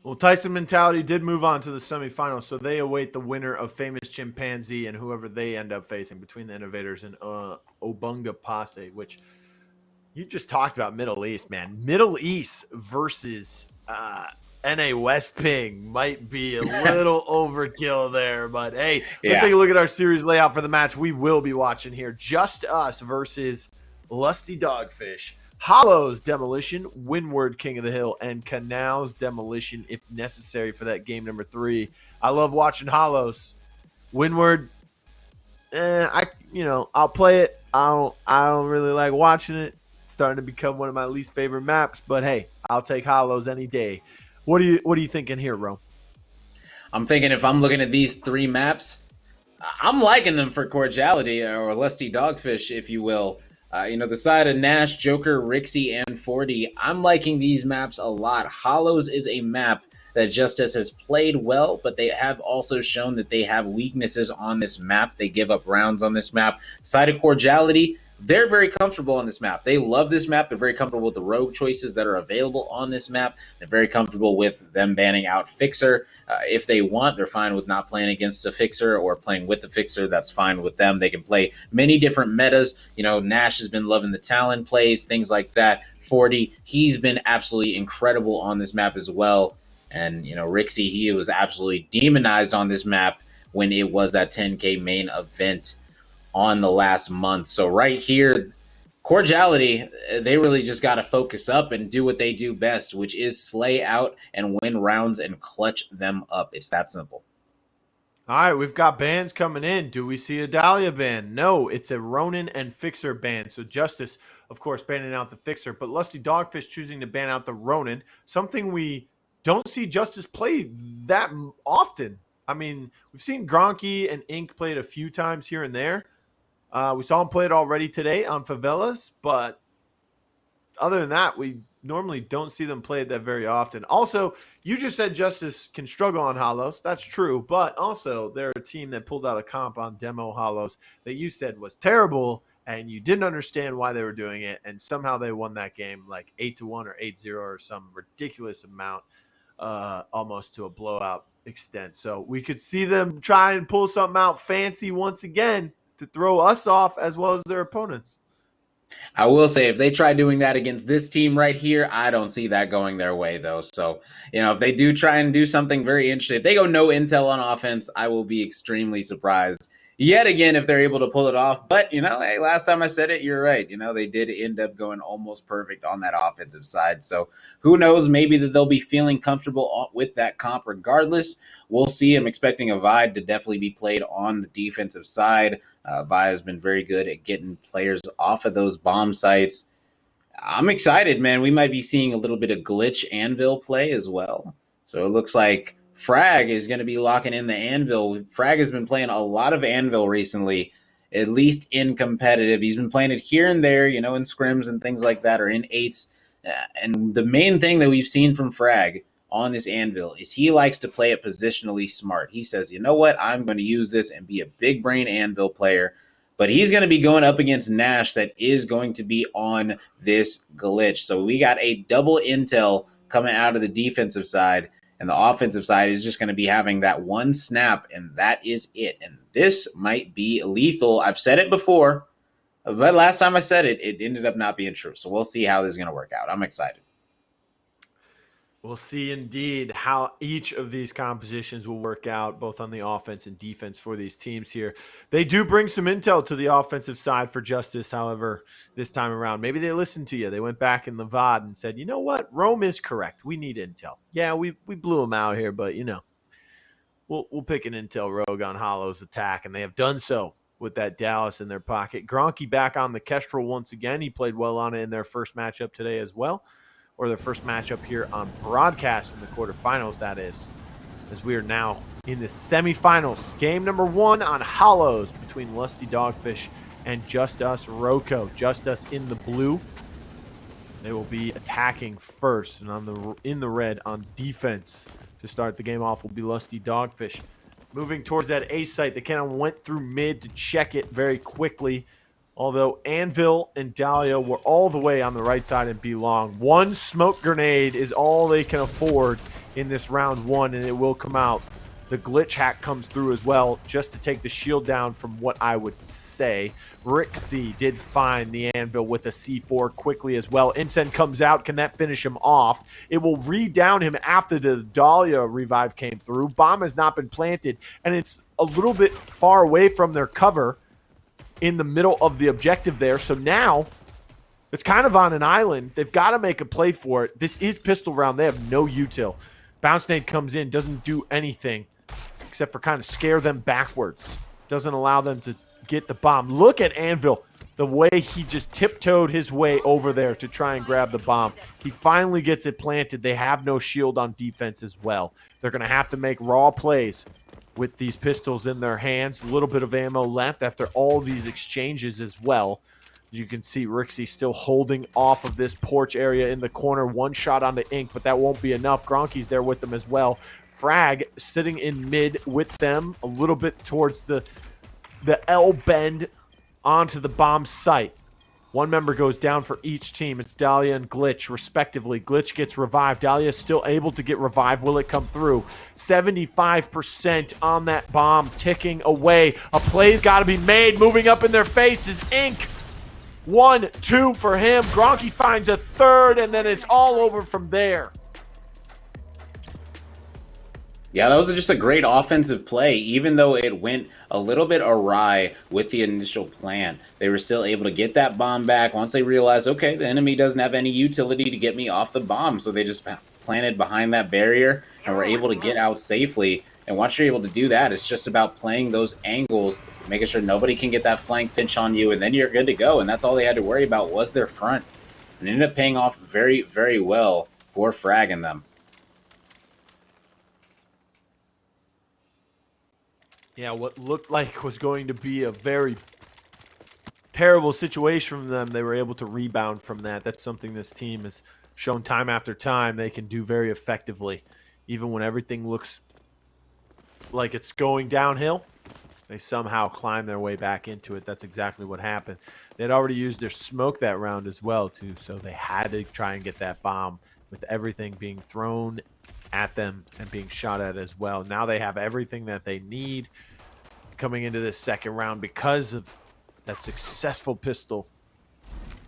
Well, Tyson Mentality did move on to the semifinals, so they await the winner of Famous Chimpanzee and whoever they end up facing between the Innovators and Obunga Passe, which you just talked about Middle East, man. Middle East versus NA West Ping might be a little overkill there, but hey, let's Yeah. take a look at our series layout for the match we will be watching here. Just Us versus Lusty Dogfish. Hollows Demolition, Windward King of the Hill, and Canals Demolition if necessary for that game number 3. I love watching Hollows. Windward, I'll play it. I don't really like watching it. It's starting to become one of my least favorite maps, but hey, I'll take Hollows any day. What are you thinking here, Ro? I'm thinking if I'm looking at these 3 maps, I'm liking them for cordiality or lusty dogfish, if you will. The side of Nash, Joker, Rixie, and 40. I'm liking these maps a lot. Hollows is a map that Justice has played well, but they have also shown that they have weaknesses on this map. They give up rounds on this map. Side of cordiality, they're very comfortable on this map. They love this map. They're very comfortable with the rogue choices that are available on this map. They're very comfortable with them banning out Fixer. If they want, they're fine with not playing against a Fixer or playing with the Fixer. That's fine with them. They can play many different metas. Nash has been loving the Talon plays, things like that. 40, he's been absolutely incredible on this map as well. And, Rixie, he was absolutely demonized on this map when it was that 10K main event on the last month. So right here, cordiality, they really just got to focus up and do what they do best, which is slay out and win rounds and clutch them up. It's that simple. All right, we've got bans coming in. Do we see a Dahlia ban? No, it's a Ronin and Fixer ban. So Justice, of course, banning out the Fixer, but Lusty Dogfish choosing to ban out the Ronin, something we don't see Justice play that often. I mean, we've seen Gronky and Ink play it a few times here and there. We saw him play it already today on Favelas, but other than that, we normally don't see them play it that very often. Also, you just said Justice can struggle on Hollows. That's true. But also, they're a team that pulled out a comp on demo Hollows that you said was terrible, and you didn't understand why they were doing it. And somehow they won that game like 8-1 or 8-0 or some ridiculous amount, almost to a blowout extent. So we could see them try and pull something out fancy once again to throw us off as well as their opponents. I will say, if they try doing that against this team right here, I don't see that going their way, though. So, if they do try and do something very interesting, if they go no intel on offense, I will be extremely surprised yet again if they're able to pull it off. But, hey, last time I said it, you're right. They did end up going almost perfect on that offensive side. So who knows? Maybe that they'll be feeling comfortable with that comp regardless. We'll see. I'm expecting a Vide to definitely be played on the defensive side. Vi has been very good at getting players off of those bomb sites. I'm excited, man. We might be seeing a little bit of glitch Anvil play as well. So it looks like Frag is going to be locking in the Anvil. Frag has been playing a lot of Anvil recently, at least in competitive. He's been playing it here and there, in scrims and things like that, or in eights. And the main thing that we've seen from Frag on this Anvil is he likes to play it positionally smart. He says, you know what, I'm going to use this and be a big brain Anvil player. But he's going to be going up against Nash that is going to be on this glitch. So we got a double intel coming out of the defensive side, and the offensive side is just going to be having that one snap, and that is it. And this might be lethal. I've said it before, but last time I said it, it ended up not being true. So we'll see how this is going to work out. I'm excited. We'll see indeed how each of these compositions will work out, both on the offense and defense for these teams here. They do bring some intel to the offensive side for Justice, however, this time around. Maybe they listened to you. They went back in the VOD and said, you know what? Rome is correct. We need intel. Yeah, we blew them out here, but, we'll pick an intel rogue on Hollow's attack, and they have done so with that Dallas in their pocket. Gronky back on the Kestrel once again. He played well on it in their first matchup today as well. Or their first matchup here on broadcast in the quarterfinals, that is, as we are now in the semifinals. Game number 1 on Hollows between Lusty Dogfish and Justus Roco. Justus in the blue. They will be attacking first, and in the red on defense to start the game off will be Lusty Dogfish. Moving towards that A site, they kind of went through mid to check it very quickly. Although Anvil and Dahlia were all the way on the right side and B long. One smoke grenade is all they can afford in this round one, and it will come out. The glitch hack comes through as well, just to take the shield down from what I would say. Rixie did find the anvil with a C4 quickly as well. Incen comes out. Can that finish him off? It will re-down him after the Dahlia revive came through. Bomb has not been planted, and it's a little bit far away from their cover in the middle of the objective there. So now it's kind of on an island. They've got to make a play for it. This is pistol round. They have no util. Bounce nade comes in, doesn't do anything except for kind of scare them backwards. Doesn't allow them to get the bomb. Look at Anvil, the way he just tiptoed his way over there to try and grab the bomb. He finally gets it planted. They have no shield on defense as well. They're going to have to make raw plays with these pistols in their hands. A little bit of ammo left after all these exchanges as well. You can see Rixie still holding off of this porch area in the corner. One shot on the ink, but that won't be enough. Gronky's there with them as well. Frag sitting in mid with them, a little bit towards the L bend onto the bomb site. One member goes down for each team. It's Dahlia and Glitch, respectively. Glitch gets revived. Dahlia is still able to get revived. Will it come through? 75% on that bomb, ticking away. A play's got to be made. Moving up in their faces, Ink. 1-2 for him. Gronky finds a third, and then it's all over from there. Yeah, that was just a great offensive play. Even though it went a little bit awry with the initial plan, they were still able to get that bomb back once they realized, okay, the enemy doesn't have any utility to get me off the bomb. So they just planted behind that barrier and were able to get out safely. And once you're able to do that, it's just about playing those angles, making sure nobody can get that flank pinch on you, and then you're good to go. And that's all they had to worry about was their front. And it ended up paying off very, very well for Frag and them. Yeah, what looked like was going to be a very terrible situation from them, they were able to rebound from that. That's something this team has shown time after time they can do very effectively. Even when everything looks like it's going downhill, they somehow climb their way back into it. That's exactly what happened. They had already used their smoke that round as well, too, so they had to try and get that bomb with everything being thrown at them and being shot at as well. Now they have everything that they need coming into this second round because of that successful pistol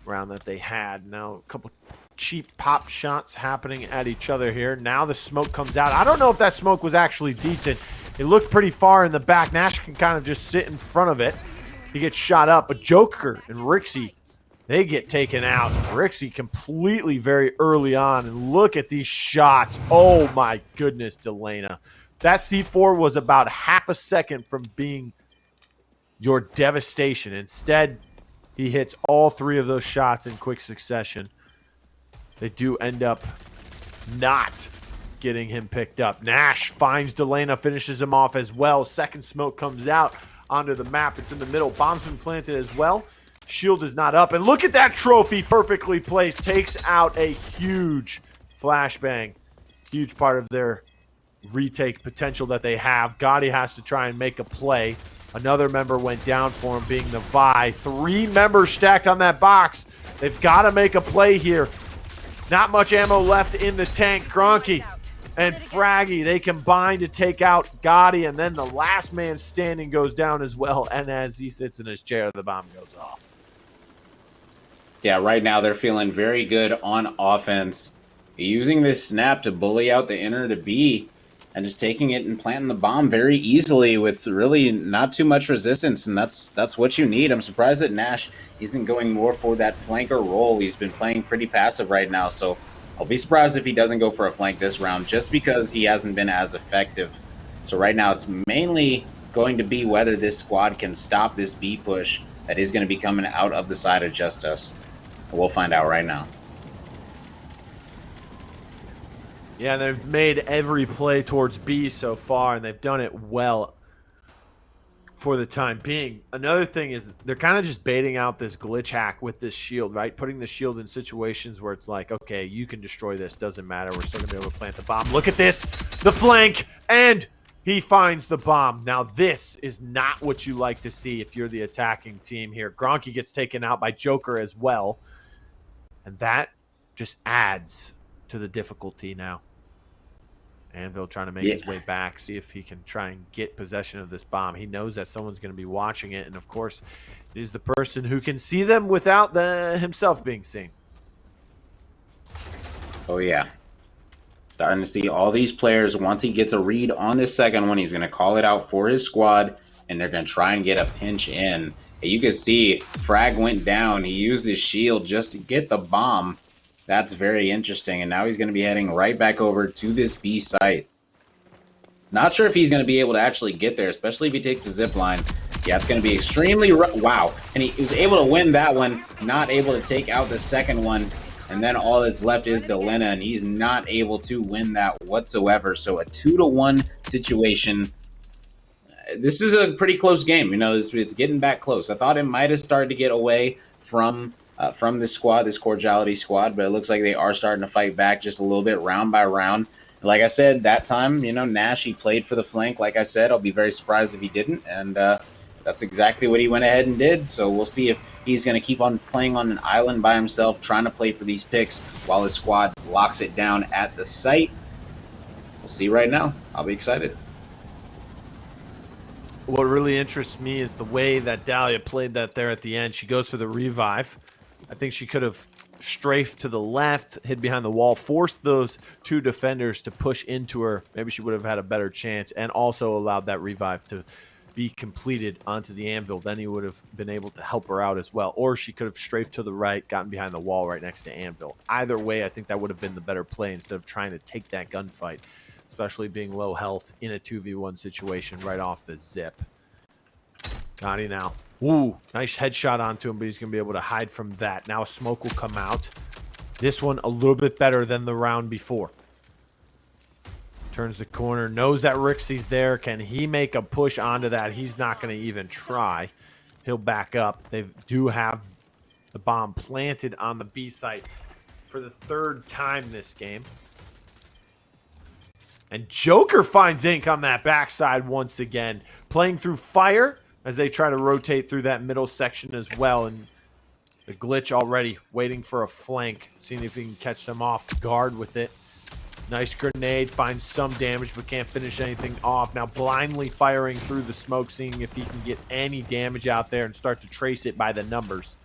round that they had. Now a couple cheap pop shots happening at each other here. Now the smoke comes out. I don't know if that smoke was actually decent. It looked pretty far in the back. Nash can kind of just sit in front of it. He gets shot up, but Joker and Rixie, they get taken out. Rixie completely very early on, and look at these shots. Oh my goodness, Delana. That C4 was about half a second from being your devastation. Instead, he hits all three of those shots in quick succession. They do end up not getting him picked up. Nash finds Delana, finishes him off as well. Second smoke comes out onto the map. It's in the middle. Bomb's been planted as well. Shield is not up. And look at that trophy perfectly placed. Takes out a huge flashbang. Huge part of their retake potential that they have. Gotti has to try and make a play. Another member went down for him, being the Vi. 3 members stacked on that box. They've got to make a play here. Not much ammo left in the tank. Gronky and Fraggy, they combine to take out Gotti, and then the last man standing goes down as well. And as he sits in his chair, the bomb goes off. Yeah, right now they're feeling very good on offense. Using this snap to bully out the inner to B and just taking it and planting the bomb very easily with really not too much resistance, and that's what you need. I'm surprised that Nash isn't going more for that flanker role. He's been playing pretty passive right now, so I'll be surprised if he doesn't go for a flank this round just because he hasn't been as effective. So right now it's mainly going to be whether this squad can stop this B push that is going to be coming out of the side of Justus. We'll find out right now. Yeah, they've made every play towards B so far, and they've done it well for the time being. Another thing is they're kind of just baiting out this glitch hack with this shield, right? Putting the shield in situations where it's like, okay, you can destroy this, doesn't matter. We're still going to be able to plant the bomb. Look at this, the flank, and he finds the bomb. Now, this is not what you like to see if you're the attacking team here. Gronky gets taken out by Joker as well, and that just adds to the difficulty now. Anvil trying to make Yeah. his way back, see if he can try and get possession of this bomb. He knows that someone's going to be watching it, and of course, he's the person who can see them without himself being seen. Oh, yeah. Starting to see all these players. Once he gets a read on this second one, he's going to call it out for his squad, and they're going to try and get a pinch in. And you can see Frag went down. He used his shield just to get the bomb. That's very interesting. And now he's going to be heading right back over to this B site. Not sure if he's going to be able to actually get there, especially if he takes the zip line. Yeah, it's going to be extremely wow. And he was able to win that one, not able to take out the second one. And then all that's left is Delena, and he's not able to win that whatsoever. So a 2-1 situation. This is a pretty close game. You know, it's getting back close. I thought it might have started to get away from this squad, this Cordiality squad, but it looks like they are starting to fight back just a little bit round by round. Like I said, that time, you know, Nash, he played for the flank. Like I said, I'll be very surprised if he didn't. And that's exactly what he went ahead and did. So we'll see if he's going to keep on playing on an island by himself, trying to play for these picks while his squad locks it down at the site. We'll see right now. I'll be excited. What really interests me is the way that Dahlia played that there at the end. She goes for the revive. I think she could have strafed to the left, hid behind the wall, forced those two defenders to push into her. Maybe she would have had a better chance, and also allowed that revive to be completed onto the anvil. Then he would have been able to help her out as well. Or she could have strafed to the right, gotten behind the wall right next to anvil. Either way, I think that would have been the better play instead of trying to take that gunfight, especially being low health in a 2v1 situation right off the zip. Gotti now. Ooh, nice headshot onto him, but he's going to be able to hide from that. Now a smoke will come out. This one a little bit better than the round before. Turns the corner, knows that Rixie's there. Can he make a push onto that? He's not going to even try. He'll back up. They do have the bomb planted on the B site for the third time this game. And Joker finds ink on that backside once again. Playing through fire as they try to rotate through that middle section as well. And the glitch already waiting for a flank. Seeing if he can catch them off guard with it. Nice grenade. Finds some damage but can't finish anything off. Now blindly firing through the smoke. Seeing if he can get any damage out there and start to trace it by the numbers.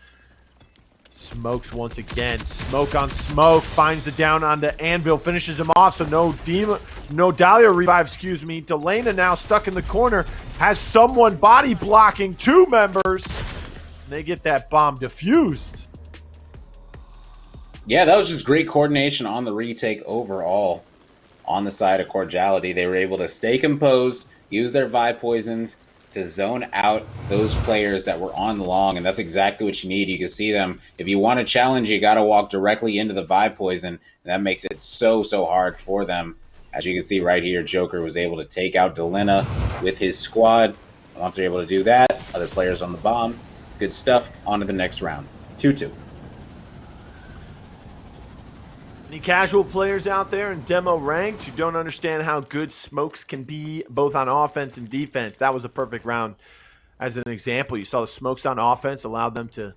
Smokes once again. Smoke on smoke. Finds the down onto Anvil. Finishes him off. So no Dahlia revive, excuse me. Delena now stuck in the corner. Has someone body blocking two members. And they get that bomb defused. Yeah, that was just great coordination on the retake overall on the side of Cordiality. They were able to stay composed, use their vibe poisons to zone out those players that were on long, and that's exactly what you need. You can see them. If you want to challenge, you got to walk directly into the vibe poison, and that makes it so hard for them. As you can see right here, Joker was able to take out Delena with his squad. Once they're able to do that, other players on the bomb. Good stuff. On to the next round. 2-2. Any casual players out there in demo ranked who don't understand how good smokes can be both on offense and defense? That was a perfect round. As an example, you saw the smokes on offense allowed them to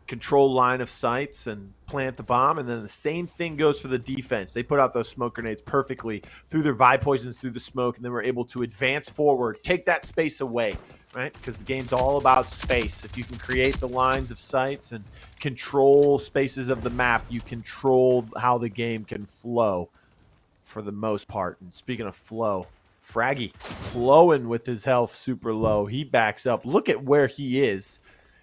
control line of sights and plant the bomb, and then the same thing goes for the defense. They put out those smoke grenades perfectly through their vibe poisons through the smoke, and then were able to advance forward, take that space away, right? Because the game's all about space. If you can create the lines of sights and control spaces of the map, you control how the game can flow for the most part. And speaking of flow, Fraggy flowing with his health super low. He backs up. Look at where he is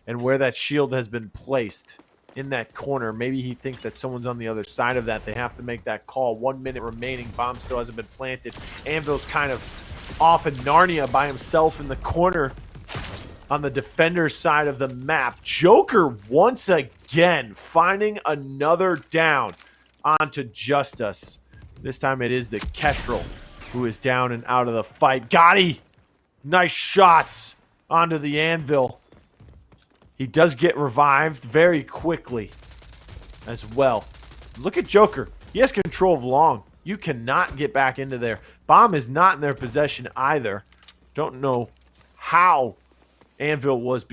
and where that shield has been placed in that corner. Maybe he thinks that someone's on the other side of that. They have to make that call. 1 minute remaining. Bomb still hasn't been planted. Anvil's kind of off in Narnia by himself in the corner on the defender's side of the map. Joker once again finding another down onto Justus. This time it is the Kestrel who is down and out of the fight. Gotti! Nice shots onto the anvil. He does get revived very quickly as well. Look at Joker. He has control of long. You cannot get back into there. Bomb is not in their possession either. Don't know how Anvil was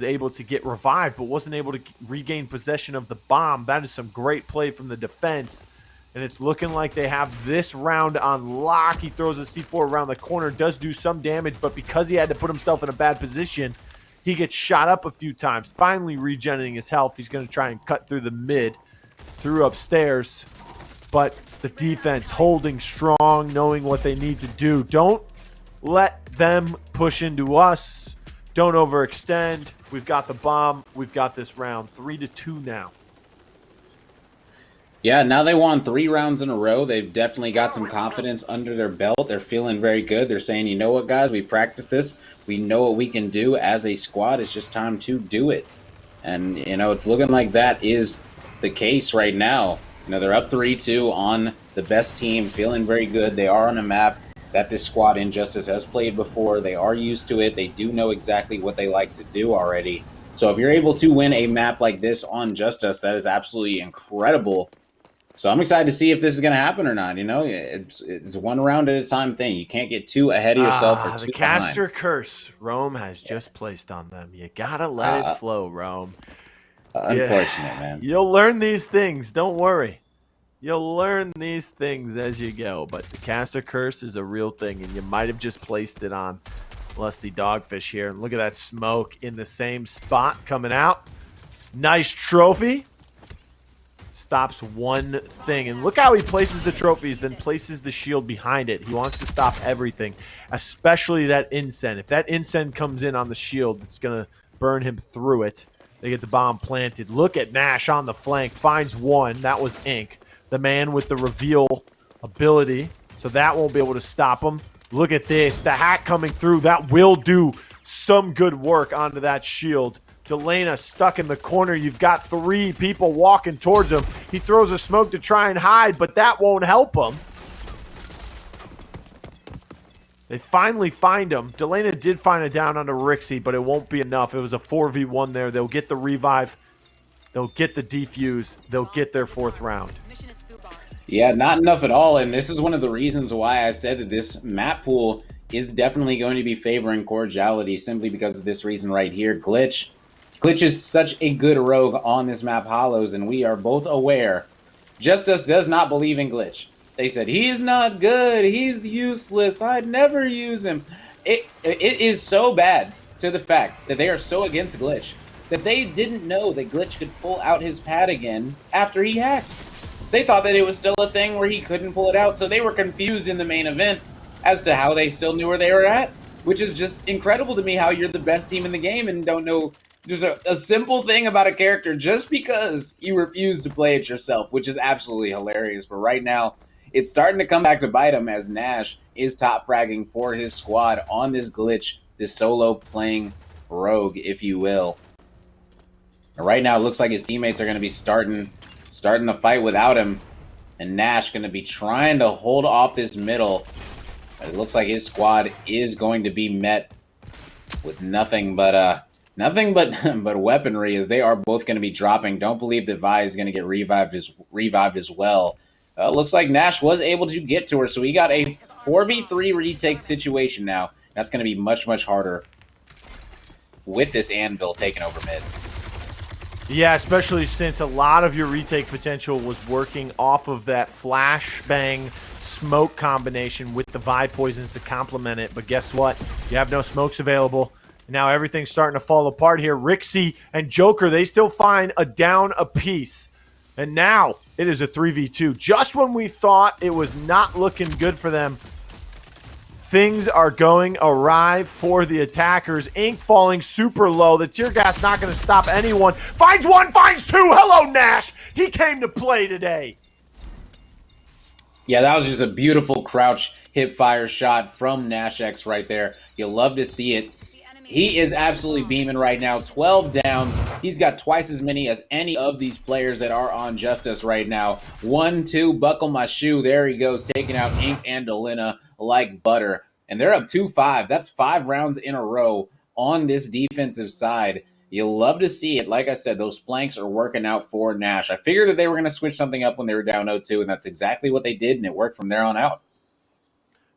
able to get revived, but wasn't able to regain possession of the bomb. That is some great play from the defense. and it's looking like they have this round on lock. He throws a C4 around the corner, does do some damage, but because he had to put himself in a bad position, he gets shot up a few times, finally regenerating his health. He's going to try and cut through the mid, through upstairs, but the defense holding strong, knowing what they need to do. Don't let them push into us. Don't overextend. We've got the bomb. We've got this round. 3-2 now. Yeah, now they won 3 rounds in a row. They've definitely got some confidence under their belt. They're feeling very good. They're saying, you know what, guys, we practiced this. We know what we can do as a squad. It's just time to do it. And, it's looking like that is the case right now. They're up 3-2 on the best team, feeling very good. They are on a map that this squad Injustice has played before. They are used to it. They do know exactly what they like to do already. So if you're able to win a map like this on Justus, that is absolutely incredible. So I'm excited to see if this is going to happen or not. It's one round at a time thing. You can't get too ahead of yourself or too the caster curse Rome has just placed on them. You got to let it flow, Rome. Unfortunate, man. You'll learn these things. Don't worry. You'll learn these things as you go. But the caster curse is a real thing, and you might have just placed it on Lusty Dogfish here. And look at that smoke in the same spot coming out. Nice trophy. Stops one thing. And look how he places the trophies, then places the shield behind it. He wants to stop everything, especially that incense. If that incense comes in on the shield, it's going to burn him through it. They get the bomb planted. Look at Nash on the flank. Finds one. That was Ink, the man with the reveal ability. So that won't be able to stop him. Look at this. The hack coming through. That will do some good work onto that shield. Delana stuck in the corner. You've got 3 people walking towards him. He throws a smoke to try and hide, but that won't help him. They finally find him. Delana did find it down onto Rixie, but it won't be enough. It was a 4v1 there. They'll get the revive. They'll get the defuse. They'll get their 4th round. Yeah, not enough at all. And this is one of the reasons why I said that this map pool is definitely going to be favoring Cordiality, simply because of this reason right here. Glitch is such a good rogue on this map, Hollows, and we are both aware Justus does not believe in Glitch. They said, he's not good, he's useless, I'd never use him. It is so bad to the fact that they are so against Glitch that they didn't know that Glitch could pull out his pad again after he hacked. They thought that it was still a thing where he couldn't pull it out, so they were confused in the main event as to how they still knew where they were at, which is just incredible to me, how you're the best team in the game and don't know there's a simple thing about a character just because you refuse to play it yourself, which is absolutely hilarious. But right now, it's starting to come back to bite him as Nash is top fragging for his squad on this Glitch, this solo playing rogue, if you will. And right now, it looks like his teammates are going to be starting the fight without him, and Nash going to be trying to hold off this middle. It looks like his squad is going to be met with nothing but weaponry, as they are both going to be dropping. Don't believe that Vi is going to get revived as well. Looks like Nash was able to get to her, so he got a 4v3 retake situation now. That's going to be much, much harder with this Anvil taking over mid. Yeah, especially since a lot of your retake potential was working off of that flashbang smoke combination with the Vi poisons to complement it. But guess what? You have no smokes available. Now everything's starting to fall apart here. Rixie and Joker, they still find a down apiece. And now it is a 3v2. Just when we thought it was not looking good for them, things are going awry for the attackers. Ink falling super low. The tear gas not going to stop anyone. Finds one, finds 2. Hello, Nash. He came to play today. Yeah, that was just a beautiful crouch hip fire shot from Nash X right there. You'll love to see it. He is absolutely beaming right now. 12 downs. He's got twice as many as any of these players that are on Justus right now. 1, 2, buckle my shoe. There he goes, taking out Ink and Delina like butter. And they're up 2-5. That's 5 rounds in a row on this defensive side. You'll love to see it. Like I said, those flanks are working out for Nash. I figured that they were going to switch something up when they were down 0-2, and that's exactly what they did, and it worked from there on out.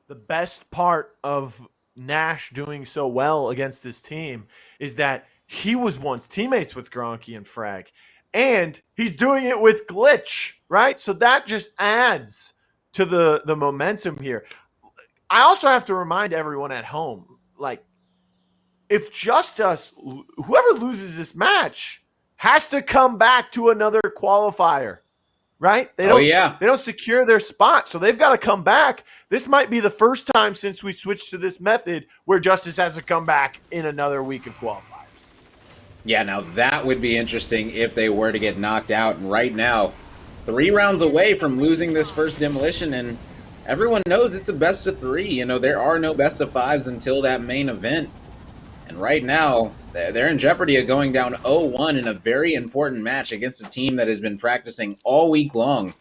The best part of Nash doing so well against his team is that he was once teammates with Gronky and Frag. And he's doing it with glitch, right? So that just adds to the momentum here. I also have to remind everyone at home, like, if Justus, whoever loses this match, has to come back to another qualifier, right? Oh yeah. They don't secure their spot, so they've got to come back. This might be the first time since we switched to this method where Justus has to come back in another week of qualifiers. Yeah, now that would be interesting if they were to get knocked out. And right now, 3 rounds away from losing this first demolition, and everyone knows it's a best of 3. You know, there are no best of 5s until that main event. And right now, they're in jeopardy of going down 0-1 in a very important match against a team that has been practicing all week long.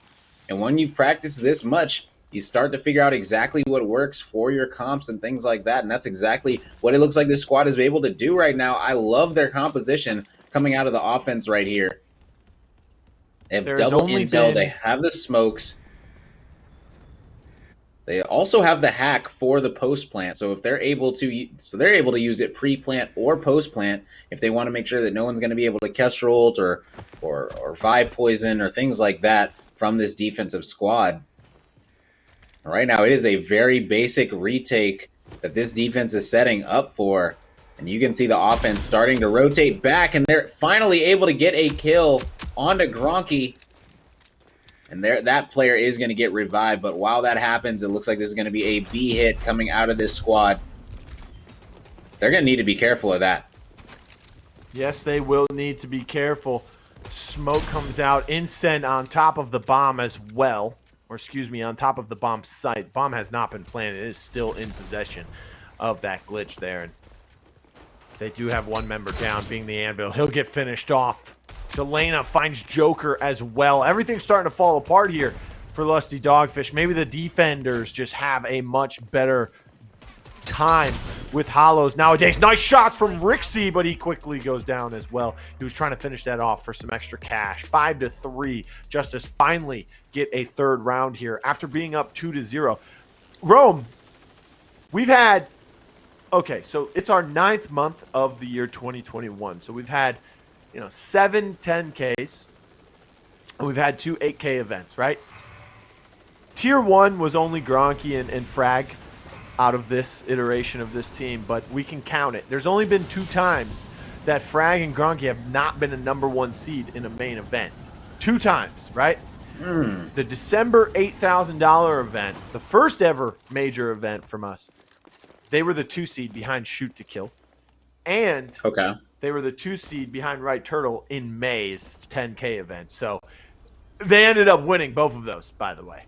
And when you've practiced this much, you start to figure out exactly what works for your comps and things like that. And that's exactly what it looks like this squad is able to do right now. I love their composition coming out of the offense right here. They have double intel. They have the smokes. They also have the hack for the post plant. So if they're able to, use it pre-plant or post-plant if they want to make sure that no one's going to be able to Kestrel ult or vibe poison or things like that from this defensive squad. Right now, it is a very basic retake that this defense is setting up for. And you can see the offense starting to rotate back, and they're finally able to get a kill onto Gronky. And that player is going to get revived, but while that happens, it looks like this is going to be a B hit coming out of this squad. They're going to need to be careful of that. Yes, they will need to be careful. Smoke comes out, Incend on top of the bomb as well. Or excuse me, on top of the bomb site. The bomb has not been planted. It is still in possession of that glitch there. And they do have one member down, being the Anvil. He'll get finished off. Delana finds Joker as well. Everything's starting to fall apart here for Lusty Dogfish. Maybe the defenders just have a much better time with hollows nowadays. Nice shots from Rixie, but he quickly goes down as well. He was trying to finish that off for some extra cash. 5-3. Justus finally get a third round here after being up 2-0. Rome, we've had, okay, so it's our 9th month of the year 2021. So we've had 7 10Ks, and we've had 2 8K events, right? Tier 1 was only Gronky and Frag out of this iteration of this team, but we can count it. There's only been 2 times that Frag and Gronky have not been a #1 seed in a main event. 2 times, right? The December $8,000 event, the first ever major event from us, they were the 2 seed behind Shoot to Kill. And okay, they were the 2 seed behind Right Turtle in May's 10K event. So they ended up winning both of those, by the way.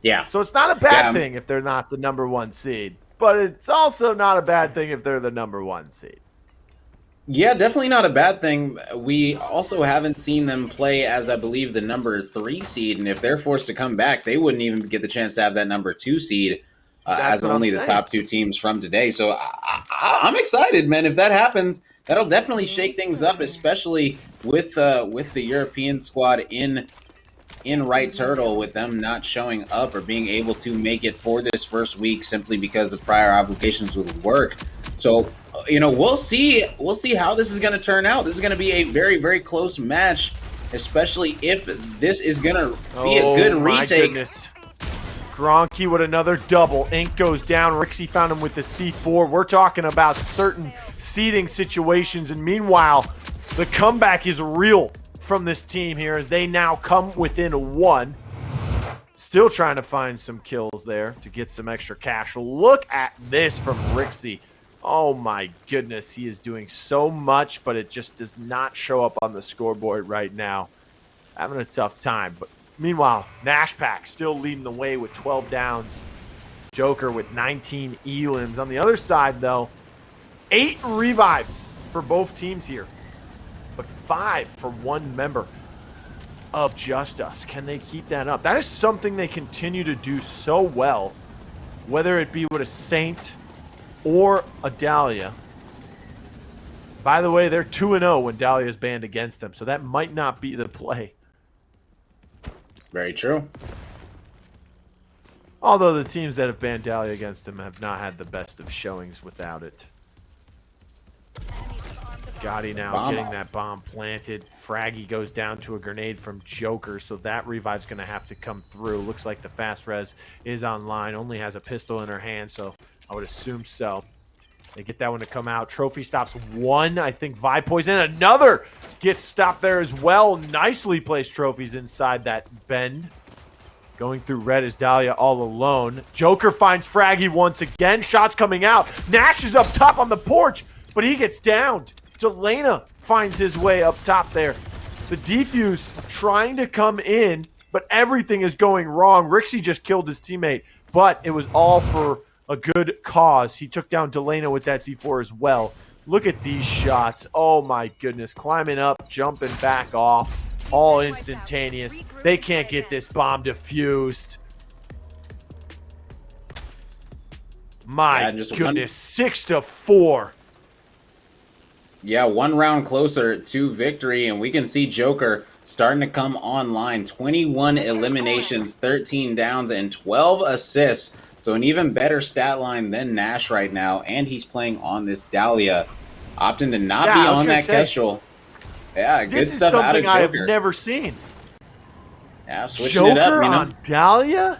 Yeah. So it's not a bad thing if they're not the #1 seed, but it's also not a bad thing if they're the #1 seed. Yeah, definitely not a bad thing. We also haven't seen them play as, I believe, the #3 seed, and if they're forced to come back, they wouldn't even get the chance to have that #2 seed as only the top 2 teams from today. So I'm excited, man. If that happens, that'll definitely shake things up, especially with the European squad in Right Turtle, with them not showing up or being able to make it for this first week simply because of prior obligations with work. So, we'll see how this is going to turn out. This is going to be a very, very close match, especially if this is going to be a good retake. Goodness. Gronky with another double. Ink goes down. Rixie found him with the C4. We're talking about certain seeding situations, and meanwhile, the comeback is real from this team here as they now come within 1. Still trying to find some kills there to get some extra cash. Look at this from Rixie. Oh my goodness, he is doing so much, but it just does not show up on the scoreboard right now. Having a tough time. But meanwhile, Nashpack still leading the way with 12 downs. Joker with 19 elims. On the other side, though, 8 revives for both teams here, but 5 for one member of Justus. Can they keep that up? That is something they continue to do so well, whether it be with a Saint or a Dahlia. By the way, they're 2-0 when Dahlia is banned against them, so that might not be the play. Very true. Although the teams that have banned Dahlia against them have not had the best of showings without it. Gotti now Bomb getting off. that bomb planted. Fraggy goes down to a grenade from Joker, so that revive's going to have to come through. Looks like the fast res is online. Only has a pistol in her hand, so I would assume so. They get that one to come out. Trophy stops one. I think Vi Poison. Another gets stopped there as well. Nicely placed trophies inside that bend. Going through red is Dahlia all alone. Joker finds Fraggy once again. Shots coming out. Nash is up top on the porch, but he gets downed. Delana finds his way up top there. The defuse trying to come in, but everything is going wrong. Rixie just killed his teammate, but it was all for a good cause. He took down Delana with that C4 as well. Look at these shots. Oh my goodness. Climbing up, jumping back off. All instantaneous. They can't get this bomb defused. My goodness. 6-4. Yeah, one round closer to victory, and we can see Joker starting to come online. 21 eliminations, 13 downs, and 12 assists. So an even better stat line than Nash right now, and he's playing on this Dahlia. Opting to not be on that Kestrel. Yeah, good stuff out of Joker. This is something I have never seen. Yeah, switching it up, you know. On Dahlia?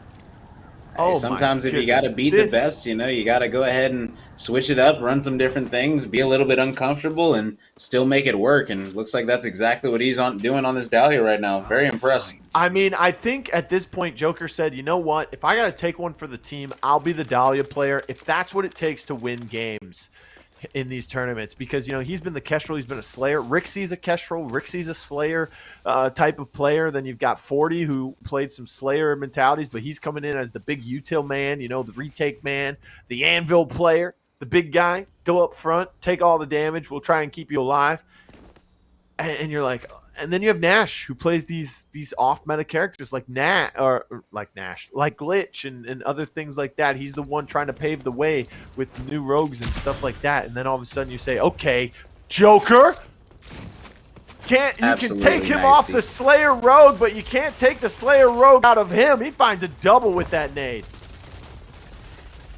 Hey, sometimes if you got to beat the best, you know, you got to go ahead and switch it up, run some different things, be a little bit uncomfortable, and still make it work. And looks like that's exactly what he's doing on this Dahlia right now. Very impressed. I mean, I think at this point, Joker said, you know what? If I got to take one for the team, I'll be the Dahlia player if that's what it takes to win games in these tournaments, because you know he's been the Kestrel, he's been a Slayer. Rixie's a Kestrel, Rixie's a Slayer type of player. Then you've got 40 who played some Slayer mentalities, but he's coming in as the big util man, you know, the retake man, the anvil player, the big guy. Go up front, take all the damage. We'll try and keep you alive. And you're like, and then you have Nash who plays these off meta characters like Nash, like Glitch and other things like that. He's the one trying to pave the way with the new rogues and stuff like that. And then all of a sudden you say, okay, Joker, you can take him off the Slayer rogue, but you can't take the Slayer rogue out of him. He finds a double with that nade.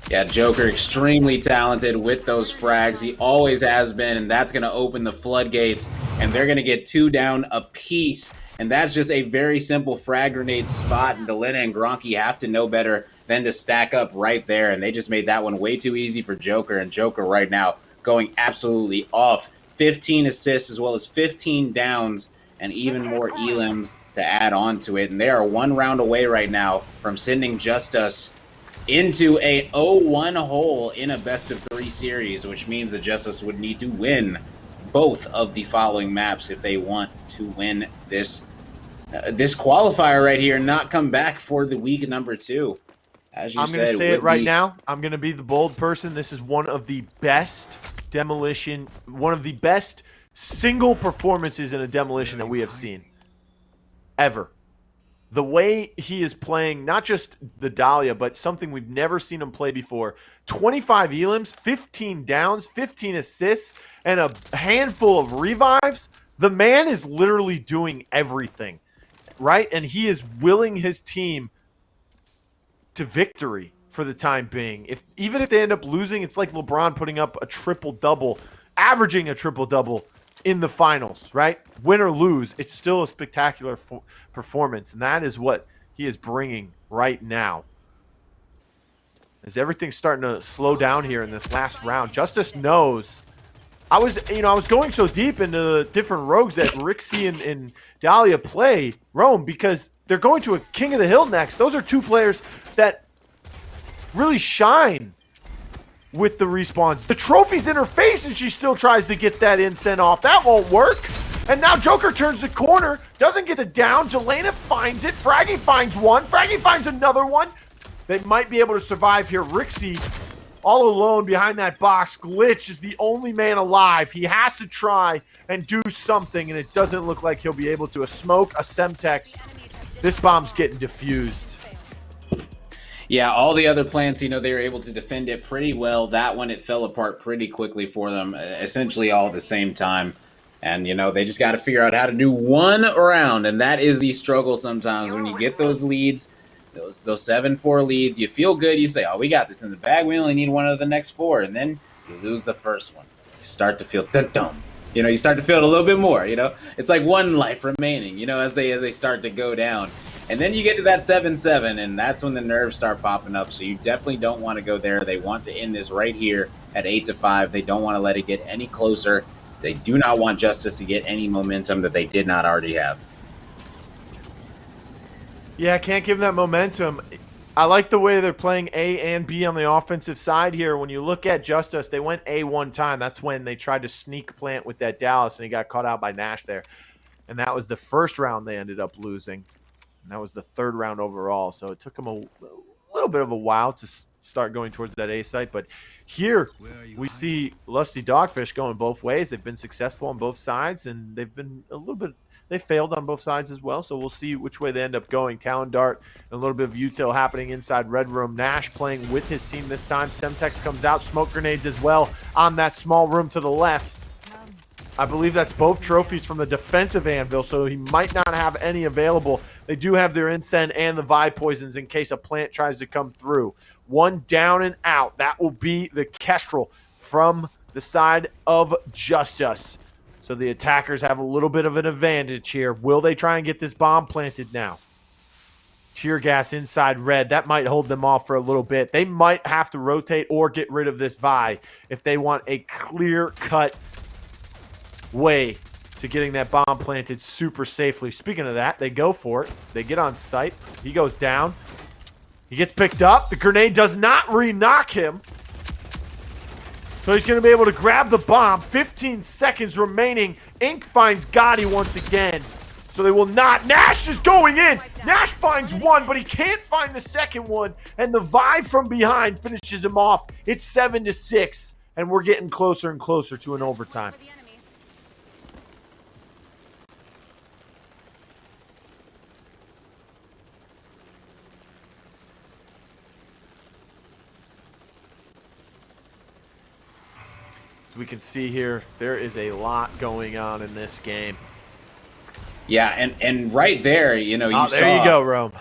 Yeah, Joker extremely talented with those frags. He always has been, and that's going to open the floodgates, and they're going to get 2 down apiece. And that's just a very simple frag grenade spot, and Delana and Gronky have to know better than to stack up right there, and they just made that one way too easy for Joker, and Joker right now going absolutely off. 15 assists as well as 15 downs, and even more elims to add on to it. And they are 1 round away right now from sending Justus into a 0-1 hole in a best-of-3 series, which means that Justus would need to win both of the following maps if they want to win this this qualifier right here and not come back for the week number 2. As you I'm going to say it right now. I'm going to be the bold person. This is one of the best demolition, one of the best single performances in a demolition that we have seen ever. The way he is playing, not just the Dahlia, but something we've never seen him play before. 25 elims, 15 downs, 15 assists, and a handful of revives. The man is literally doing everything, right? And he is willing his team to victory for the time being. Even if they end up losing, it's like LeBron putting up a triple-double, averaging a triple-double in the finals, right? Win or lose, it's still a spectacular performance, and that is what he is bringing right now. As everything's starting to slow down here in this last round, Justus knows. I was going so deep into the different rogues that Rixie and Dahlia play Rome because they're going to a King of the Hill next. Those are 2 players that really shine with the respawns. The trophy's in her face and she still tries to get that sent off. That won't work. And now Joker turns the corner, doesn't get it down. Delana finds it. Fraggy finds one. Fraggy finds another one. They might be able to survive here. Rixie all alone behind that box. Glitch is the only man alive. He has to try and do something, and it doesn't look like he'll be able to. A smoke, a Semtex. This bomb's getting diffused. Yeah, all the other plants, they were able to defend it pretty well. That one, it fell apart pretty quickly for them, essentially all at the same time. And, they just got to figure out how to do 1 round, and that is the struggle sometimes. When you get those leads, those 7-4 leads, you feel good. You say, oh, we got this in the bag. We only need 1 of the next 4, and then you lose the first one. You start to feel dum-dum. You start to feel it a little bit more. It's like one life remaining. As they start to go down, and then you get to that 7-7, and that's when the nerves start popping up. So you definitely don't want to go there. They want to end this right here at 8-5. They don't want to let it get any closer. They do not want Justus to get any momentum that they did not already have. Yeah, can't give them that momentum. I like the way they're playing A and B on the offensive side here. When you look at Justus, they went A one time. That's when they tried to sneak plant with that Dallas, and he got caught out by Nash there. And that was the first round they ended up losing. And that was the third round overall. So it took them a little bit of a while to start going towards that A site. But here we see Lusty Dogfish going both ways. They've been successful on both sides, and they've been they failed on both sides as well. So we'll see which way they end up going. Talon Dart and a little bit of util happening inside Red Room. Nash playing with his team this time. Semtex comes out. Smoke grenades as well on that small room to the left. I believe that's both trophies from the defensive anvil, so he might not have any available. They do have their Incend and the Vi poisons in case a plant tries to come through. One down and out. That will be the Kestrel from the side of Justus. So the attackers have a little bit of an advantage here. Will they try and get this bomb planted now? Tear gas inside Red. That might hold them off for a little bit. They might have to rotate or get rid of this Vi if they want a clear-cut way to getting that bomb planted super safely. Speaking of that, they go for it. They get on site. He goes down. He gets picked up. The grenade does not re-knock him. So he's going to be able to grab the bomb. 15 seconds remaining. Ink finds Gotti once again. So they will not. Nash is going in. Nash finds one, but he can't find the second one. And the Vi from behind finishes him off. It's 7-6. And we're getting closer and closer to an overtime. We can see here, there is a lot going on in this game. Yeah, and right there, you saw. There you go, Rome.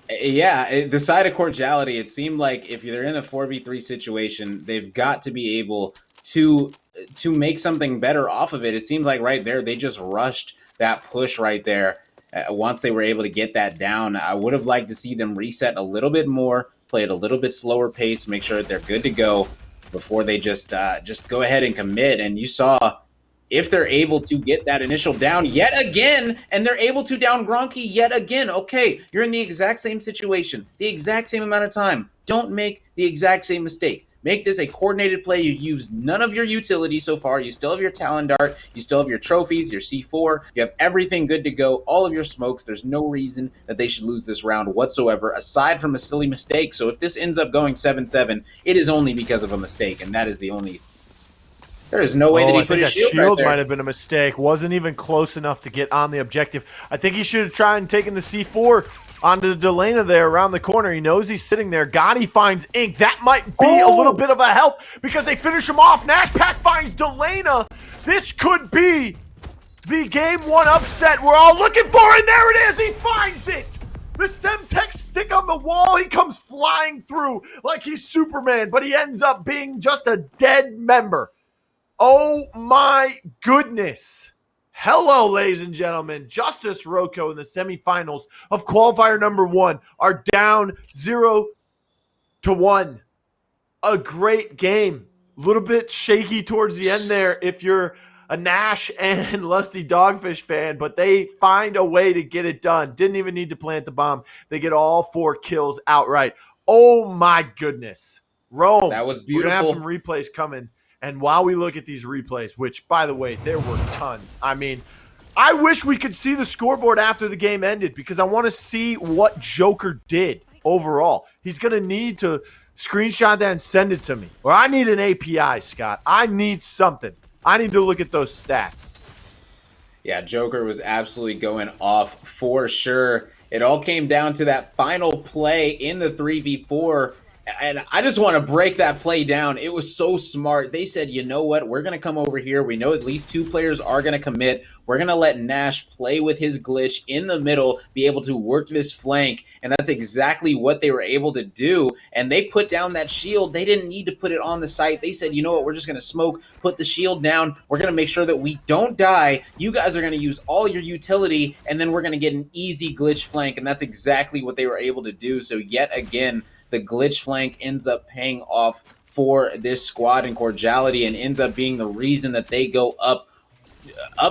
Yeah, the side of cordiality, it seemed like if they're in a 4v3 situation, they've got to be able to make something better off of it. It seems like right there, they just rushed that push right there. Once they were able to get that down, I would have liked to see them reset a little bit more, play at a little bit slower pace, make sure that they're good to go before they just go ahead and commit. And you saw if they're able to get that initial down yet again, and they're able to down Gronky yet again, okay, you're in the exact same situation, the exact same amount of time. Don't make the exact same mistake. Make this a coordinated play. You use none of your utility so far. You still have your Talon Dart. You still have your trophies, your C4. You have everything good to go, all of your smokes. There's no reason that they should lose this round whatsoever, aside from a silly mistake. So if this ends up going 7-7, it is only because of a mistake, and that is the only... There is no way that he put his shield right there. Might have been a mistake. Wasn't even close enough to get on the objective. I think he should have tried and taken the C4 onto the Delana there around the corner. He knows he's sitting there. Gotti finds Ink. That might be a little bit of a help because they finish him off. Nash Pack finds Delana. This could be the game one upset we're all looking for, and there it is. He finds it. The Semtex stick on the wall. He comes flying through like he's Superman, but he ends up being just a dead member. Oh my goodness. Hello, ladies and gentlemen. Justus Roco in the semifinals of qualifier number 1 are down 0-1. A great game. A little bit shaky towards the end there if you're a Nash and Lusty Dogfish fan, but they find a way to get it done. Didn't even need to plant the bomb. They get all 4 kills outright. Oh my goodness. Rome. That was We're beautiful. going to have some replays coming. And while we look at these replays, which, by the way, there were tons. I mean, I wish we could see the scoreboard after the game ended because I want to see what Joker did overall. He's going to need to screenshot that and send it to me. Or I need an API, Scott. I need something. I need to look at those stats. Yeah, Joker was absolutely going off for sure. It all came down to that final play in the 3v4. And I just want to break that play down. It was so smart. They said, you know what? We're going to come over here. We know at least 2 players are going to commit. We're going to let Nash play with his glitch in the middle, be able to work this flank. And that's exactly what they were able to do. And they put down that shield. They didn't need to put it on the site. They said, you know what? We're just going to smoke, put the shield down. We're going to make sure that we don't die. You guys are going to use all your utility, and then we're going to get an easy glitch flank. And that's exactly what they were able to do. So yet again, the glitch flank ends up paying off for this squad in Cordiality and ends up being the reason that they go up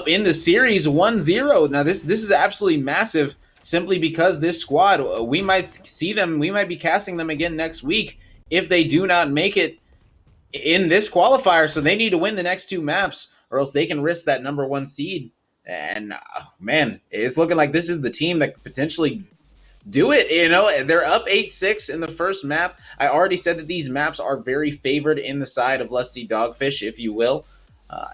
in the series 1-0. Now this is absolutely massive, simply because this squad, we might see them, we might be casting them again next week if they do not make it in this qualifier. So they need to win the next 2 maps, or else they can risk that number 1 seed. And man, it's looking like this is the team that could potentially do it. They're up 8-6 in the first map. I already said that these maps are very favored in the side of Lusty Dogfish, if you will.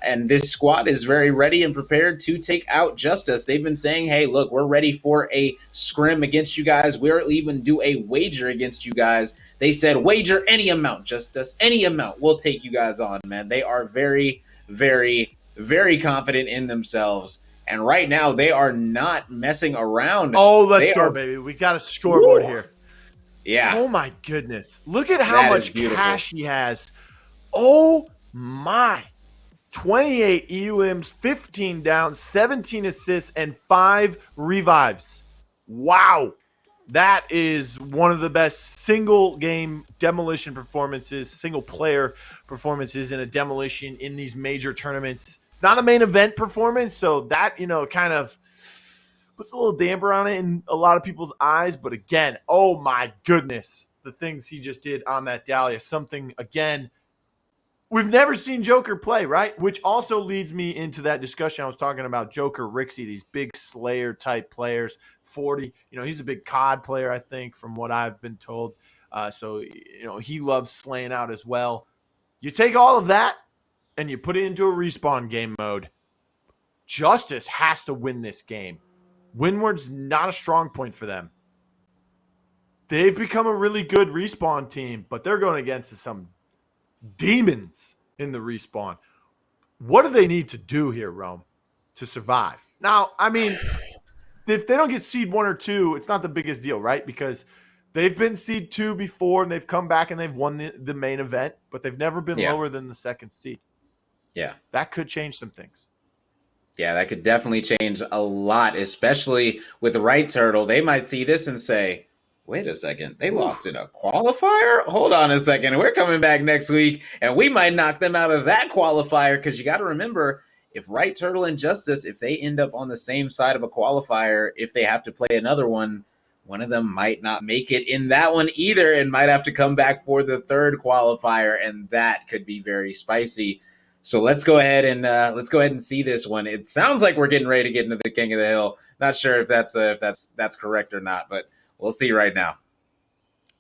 And this squad is very ready and prepared to take out Justus. They've been saying, hey, look, we're ready for a scrim against you guys. We'll even do a wager against you guys. They said, wager any amount, Justus, any amount. We'll take you guys on, man. They are very, very, very confident in themselves. And right now, they are not messing around. Oh, let's go, baby. We got a scoreboard here. Yeah. Oh, my goodness. Look at how much cash he has. Oh, my. 28 elims, 15 down, 17 assists, and 5 revives. Wow. That is one of the best single-game demolition performances, single-player performances in a demolition in these major tournaments. It's not a main event performance, so that, kind of puts a little damper on it in a lot of people's eyes. But again, oh my goodness, the things he just did on that Dahlia, something, again, we've never seen Joker play, right? Which also leads me into that discussion I was talking about, Joker, Rixie, these big Slayer-type players, 40. He's a big COD player, I think, from what I've been told. So he loves slaying out as well. You take all of that and you put it into a respawn game mode. Justus has to win this game. Windward's not a strong point for them. They've become a really good respawn team, but they're going against some demons in the respawn. What do they need to do here, Rome, to survive? Now, I mean, if they don't get seed 1 or 2, it's not the biggest deal, right? Because they've been seed 2 before, and they've come back and they've won the main event, but they've never been lower than the 2nd seed. Yeah. That could change some things. Yeah, that could definitely change a lot, especially with the Right Turtle. They might see this and say, wait a second, they lost in a qualifier? Hold on a second, we're coming back next week, and we might knock them out of that qualifier, because you got to remember, if Right Turtle and Justus, if they end up on the same side of a qualifier, if they have to play another one of them might not make it in that one either and might have to come back for the 3rd qualifier, and that could be very spicy. So let's go ahead and see this one. It sounds like we're getting ready to get into the King of the Hill. Not sure if that's correct or not, but we'll see right now.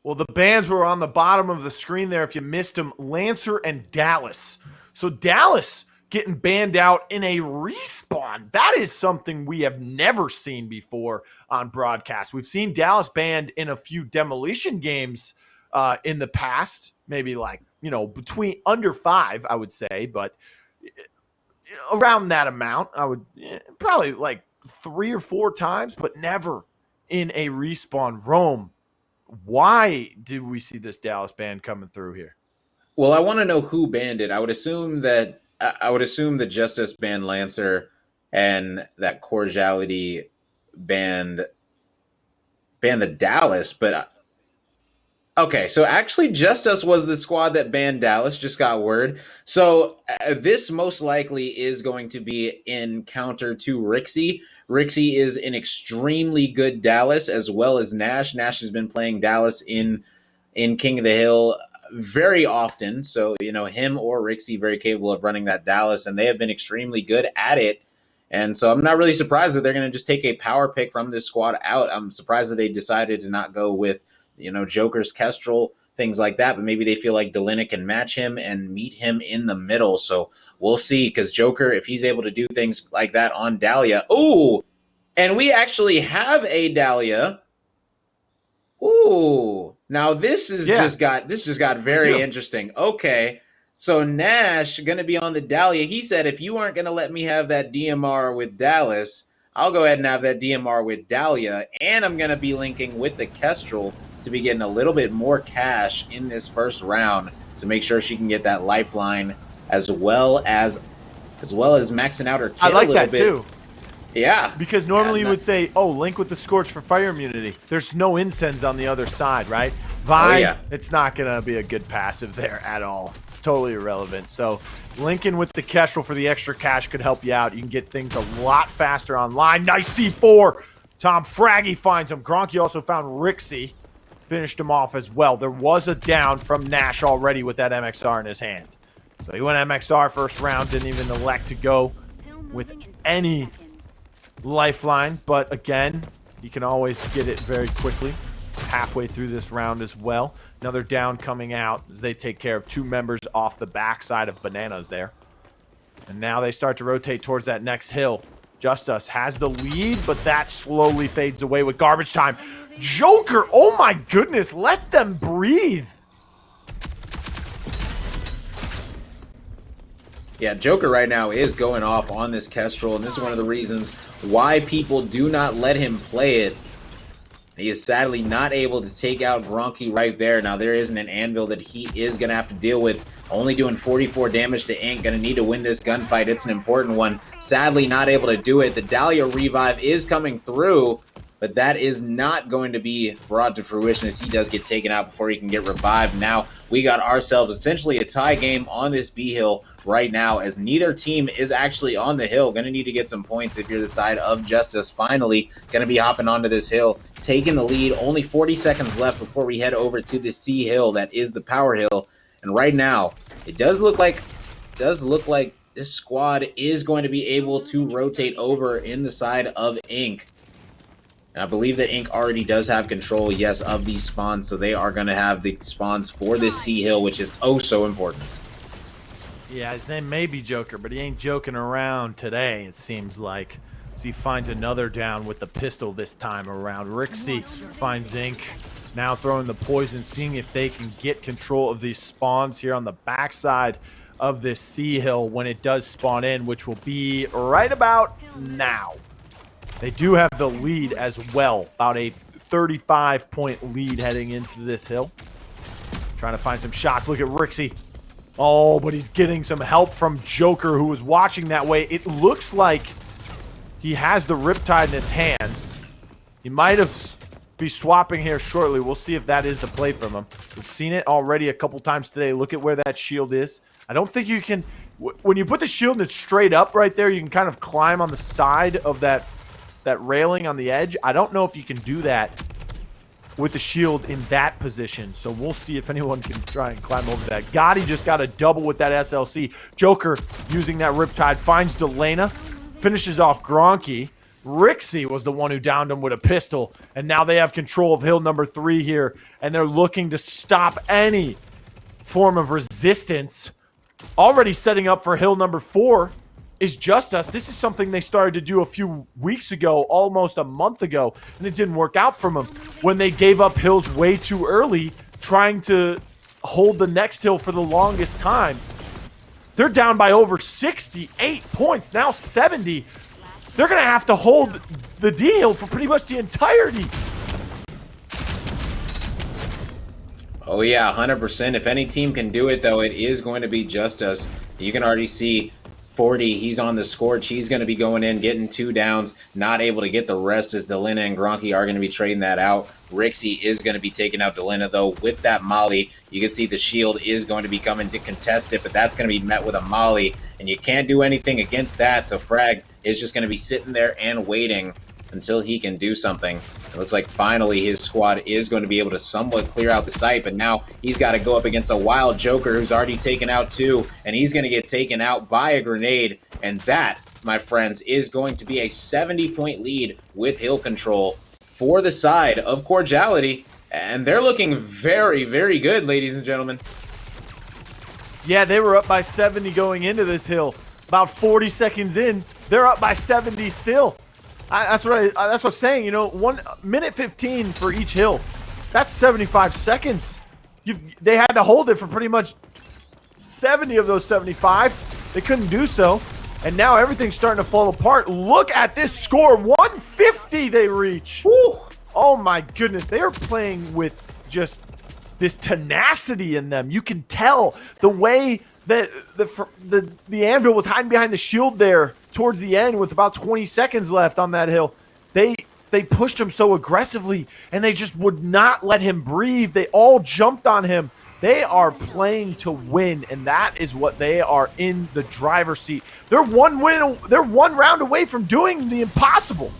Well, the bands were on the bottom of the screen there. If you missed them, Lancer and Dallas. So Dallas getting banned out in a respawn. That is something we have never seen before on broadcast. We've seen Dallas banned in a few demolition games in the past, maybe between under 5, I would say, but around that amount, I would probably 3 or 4 times, but never in a respawn. Rome, why did we see this Dallas ban coming through here? Well, I want to know who banned it. I would assume that Justus banned Lancer and that Cordiality banned the Dallas, but okay, so actually Justus was the squad that banned Dallas, just got word. So this most likely is going to be in counter to Rixie. Rixie is an extremely good Dallas, as well as Nash. Nash has been playing Dallas in King of the Hill very often. So, him or Rixie very capable of running that Dallas, and they have been extremely good at it. And so I'm not really surprised that they're going to just take a power pick from this squad out. I'm surprised that they decided to not go with Joker's Kestrel, things like that, but maybe they feel like Delina can match him and meet him in the middle. So we'll see, because Joker, if he's able to do things like that on Dahlia. Ooh, and we actually have a Dahlia. Ooh, Now this is just got very interesting. Okay. So Nash gonna be on the Dahlia. He said if you aren't gonna let me have that DMR with Dallas, I'll go ahead and have that DMR with Dahlia, and I'm gonna be linking with the Kestrel to be getting a little bit more cash in this first round to make sure she can get that lifeline as well as maxing out her kit I like a little that bit. too. Yeah. Because normally you would say, oh, link with the Scorch for fire immunity. There's no incense on the other side, right? Vi, it's not going to be a good passive there at all. It's totally irrelevant. So linking with the Kestrel for the extra cash could help you out. You can get things a lot faster online. Nice C4. Tom Fraggy finds him. Gronky also found Rixie. Finished him off as well. There was a down from Nash already with that MXR in his hand. So he went MXR first round, didn't even elect to go with any lifeline, but again, you can always get it very quickly halfway through this round as well. Another down coming out as they take care of 2 members off the backside of Bananas there. And now they start to rotate towards that next hill. Justus has the lead, but that slowly fades away with garbage time. Joker, oh my goodness, let them breathe. Yeah, Joker right now is going off on this Kestrel, and this is one of the reasons why people do not let him play it. He is sadly not able to take out Gronky right there. Now, there isn't an anvil that he is going to have to deal with. Only doing 44 damage to Ink. Going to need to win this gunfight. It's an important one. Sadly, not able to do it. The Dahlia revive is coming through, but that is not going to be brought to fruition as he does get taken out before he can get revived. Now, we got ourselves essentially a tie game on this B hill right now as neither team is actually on the hill. Going to need to get some points if you're the side of Justus. Finally, going to be hopping onto this hill, taking the lead. Only 40 seconds left before we head over to the C hill that is the power hill. And right now, it does look like this squad is going to be able to rotate over in the side of Ink. And I believe that Ink already does have control, yes, of these spawns. So they are going to have the spawns for this C hill, which is oh so important. Yeah, his name may be Joker, but he ain't joking around today, it seems like. So he finds another down with the pistol this time around. Rixie finds Ink. Now throwing the poison, seeing if they can get control of these spawns here on the backside of this C hill when it does spawn in, which will be right about now. They do have the lead as well, about a 35-point lead heading into this hill. Trying to find some shots. Look at Rixie. Oh, but he's getting some help from Joker, who was watching that way. It looks like he has the Riptide in his hands. He might have be swapping here shortly. We'll see if that is the play from him. We've seen it already a couple times today. Look at where that shield is. I don't think you can... When you put the shield and it's straight up right there, you can kind of climb on the side of that railing on the edge. I don't know if you can do that with the shield in that position. So we'll see if anyone can try and climb over that. Gotti just got a double with that SLC. Joker using that Riptide finds Delana, finishes off Gronky. Rixie was the one who downed him with a pistol, and now they have control of hill number 3 here, and they're looking to stop any form of resistance. Already setting up for hill number 4 is Justus. This is something they started to do a few weeks ago, almost a month ago, and it didn't work out for them when they gave up hills way too early, trying to hold the next hill for the longest time. They're down by over 68 points, now 70. They're going to have to hold the D hill for pretty much the entirety. Oh, yeah, 100%. If any team can do it, though, it is going to be Justus. You can already see 40. He's on the Scorch. He's going to be going in, getting 2 downs, not able to get the rest as Delana and Gronky are going to be trading that out. Rixie is going to be taking out Delana, though, with that Molly. You can see the shield is going to be coming to contest it, but that's going to be met with a Molly, and you can't do anything against that, so Frag is just going to be sitting there and waiting until he can do something. It looks like finally his squad is going to be able to somewhat clear out the site, but now he's got to go up against a wild Joker who's already taken out 2, and he's going to get taken out by a grenade, and that, my friends, is going to be a 70-point lead with hill control for the side of Cordiality, and they're looking very, very good, ladies and gentlemen. Yeah, they were up by 70 going into this hill. About 40 seconds in, they're up by 70 still. That's what I'm saying. You know, 1 minute 15 for each hill. That's 75 seconds. They had to hold it for pretty much 70 of those 75. They couldn't do so. And now everything's starting to fall apart. Look at this score. 150 they reach. Woo. Oh my goodness. They are playing with just this tenacity in them. You can tell the way that the Anvil was hiding behind the shield there towards the end with about 20 seconds left on that hill. They pushed him so aggressively, and they just would not let him breathe. They all jumped on him. They are playing to win, and that is what they are in the driver's seat. They're one round away from doing the impossible.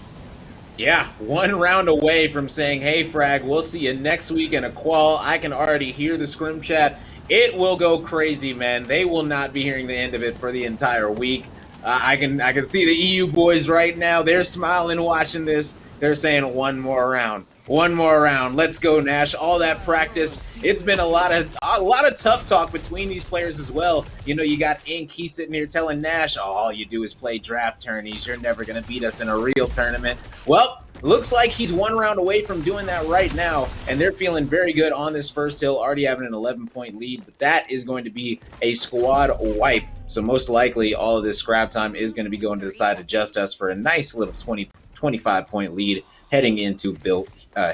Yeah, one round away from saying, hey, Frag, we'll see you next week in a qual. I can already hear the scrim chat. It will go crazy, man. They will not be hearing the end of it for the entire week. I can see the EU boys right now. They're smiling watching this. They're saying one more round. One more round. Let's go, Nash. All that practice. It's been a lot of tough talk between these players as well. You know, you got Ink. He's sitting here telling Nash, oh, all you do is play draft tourneys. You're never going to beat us in a real tournament. Well, looks like he's one round away from doing that right now, and they're feeling very good on this first hill, already having an 11-point lead, but that is going to be a squad wipe. So most likely all of this scrap time is going to be going to the side of Justus for a nice little 25-point lead heading into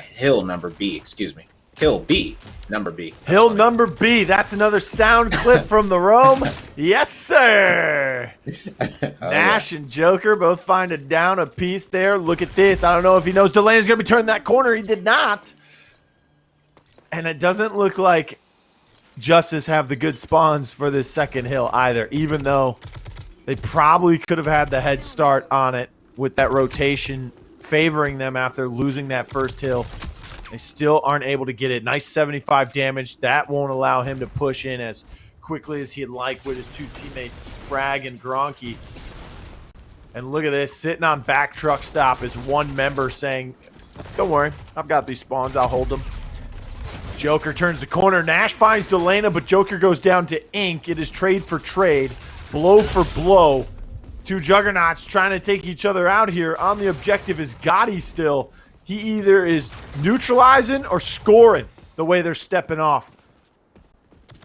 hill number B, excuse me. Hill B, number B. That's hill funny. Number B. That's another sound clip from the Rome. Yes, sir. Nash and Joker both find it down a piece there. Look at this. I don't know if he knows Delaney's going to be turning that corner. He did not. And it doesn't look like Justus have the good spawns for this second hill either, even though they probably could have had the head start on it with that rotation favoring them after losing that first hill. They still aren't able to get it. Nice 75 damage. That won't allow him to push in as quickly as he'd like with his two teammates, Frag and Gronky. And look at this. Sitting on back truck stop is one member saying, don't worry, I've got these spawns. I'll hold them. Joker turns the corner. Nash finds Delana, but Joker goes down to Ink. It is trade for trade. Blow for blow. Two juggernauts trying to take each other out here. On the objective is Gotti still. He either is neutralizing or scoring the way they're stepping off.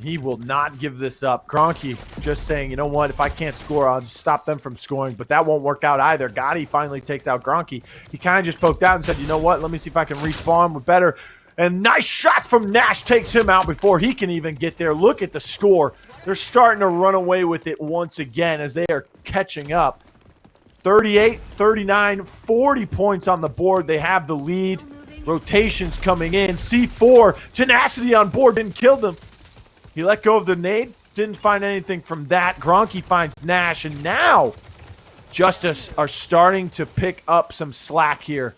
He will not give this up. Gronky just saying, you know what, if I can't score, I'll just stop them from scoring. But that won't work out either. Gotti finally takes out Gronky. He kind of just poked out and said, you know what, let me see if I can respawn with better. And nice shots from Nash takes him out before he can even get there. Look at the score. They're starting to run away with it once again as they are catching up. 38, 39, 40 points on the board. They have the lead. Rotations coming in. C4, tenacity on board, didn't kill them. He let go of the nade, didn't find anything from that. Gronky finds Nash, and now Justus are starting to pick up some slack here.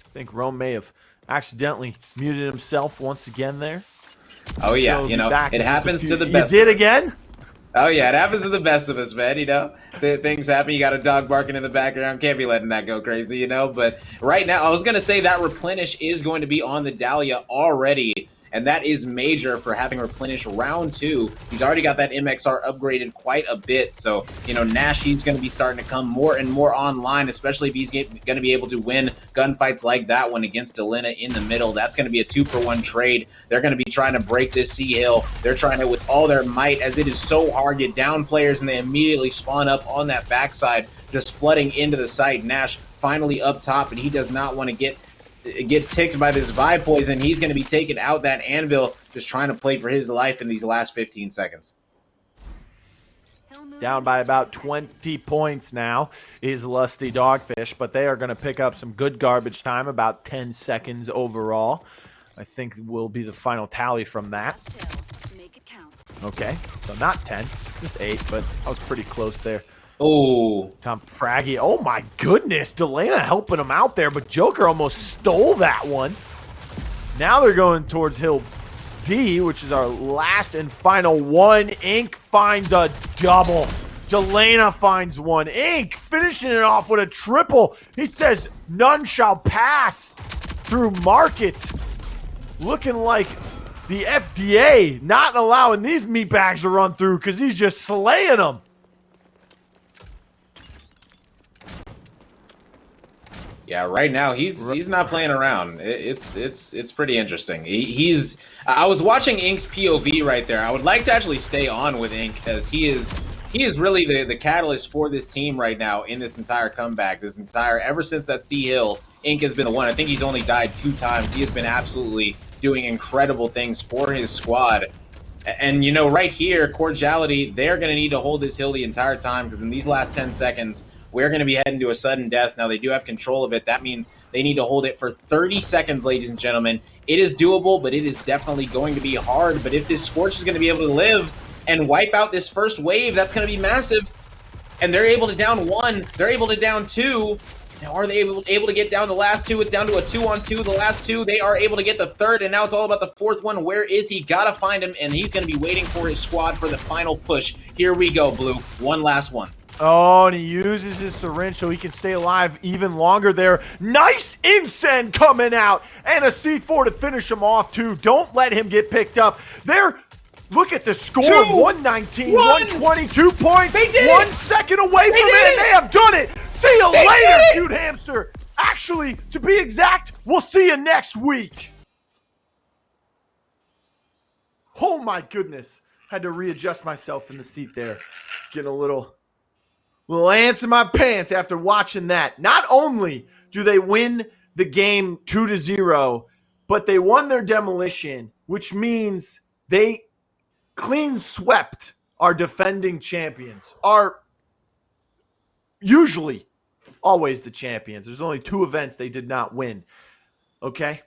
I think Rome may have accidentally muted himself once again there. Oh, yeah. So You know, it happens to the You best did of us. again? Oh, yeah. It happens to the best of us, man. You know, things happen. You got a dog barking in the background. Can't be letting that go crazy, you know. But right now, I was going to say that replenish is going to be on the Dahlia already. And that is major for having replenished round 2. He's already got that MXR upgraded quite a bit. So, you know, Nash, he's going to be starting to come more and more online, especially if he's going to be able to win gunfights like that one against Delena in the middle. That's going to be a 2-for-1 trade. They're going to be trying to break this C hill. They're trying to, with all their might, as it is so hard, get down players, and they immediately spawn up on that backside, just flooding into the site. Nash finally up top, and he does not want to get ticked by this vibe poison. He's going to be taking out that anvil, just trying to play for his life in these last 15 seconds. Down by about 20 points now is Lusty Dogfish, but they are going to pick up some good garbage time, about 10 seconds overall. I think will be the final tally from that. Okay, so not 10, just 8, but I was pretty close there. Oh, Tom Fraggy. Oh my goodness. Delana helping him out there, but Joker almost stole that one. Now they're going towards Hill D, which is our last and final one. Ink finds a double. Delana finds one. Ink finishing it off with a triple. He says, none shall pass through market. Looking like the FDA not allowing these meatbags to run through because he's just slaying them. Yeah, right now he's not playing around. It's pretty interesting. He's I was watching Ink's POV right there. I would like to actually stay on with Ink because he is really the catalyst for this team right now in this entire comeback. This entire ever since that Sea Hill, Ink has been the one. I think he's only died 2 times. He has been absolutely doing incredible things for his squad. And right here, Cordiality, they're going to need to hold this hill the entire time because in these last 10 seconds, we're going to be heading to a sudden death. Now, they do have control of it. That means they need to hold it for 30 seconds, ladies and gentlemen. It is doable, but it is definitely going to be hard. But if this Scorch is going to be able to live and wipe out this first wave, that's going to be massive. And they're able to down 1. They're able to down 2. Now, are they able to get down the last 2? It's down to a 2-on-2. The last 2, they are able to get the third, and now it's all about the fourth one. Where is he? Gotta find him, and he's going to be waiting for his squad for the final push. Here we go, Blue. One last one. Oh, and he uses his syringe so he can stay alive even longer there. Nice Incen coming out, and a C4 to finish him off, too. Don't let him get picked up. Look at the score, 119, 122 points. They did 1 second away from it. They have done it. See you later, cute hamster. Actually, to be exact, we'll see you next week. Oh my goodness. Had to readjust myself in the seat there. It's getting a little ants in my pants after watching that. Not only do they win the game 2-0, but they won their demolition, which means they clean swept our defending champions, are usually always the champions. There's only 2 events they did not win. Okay?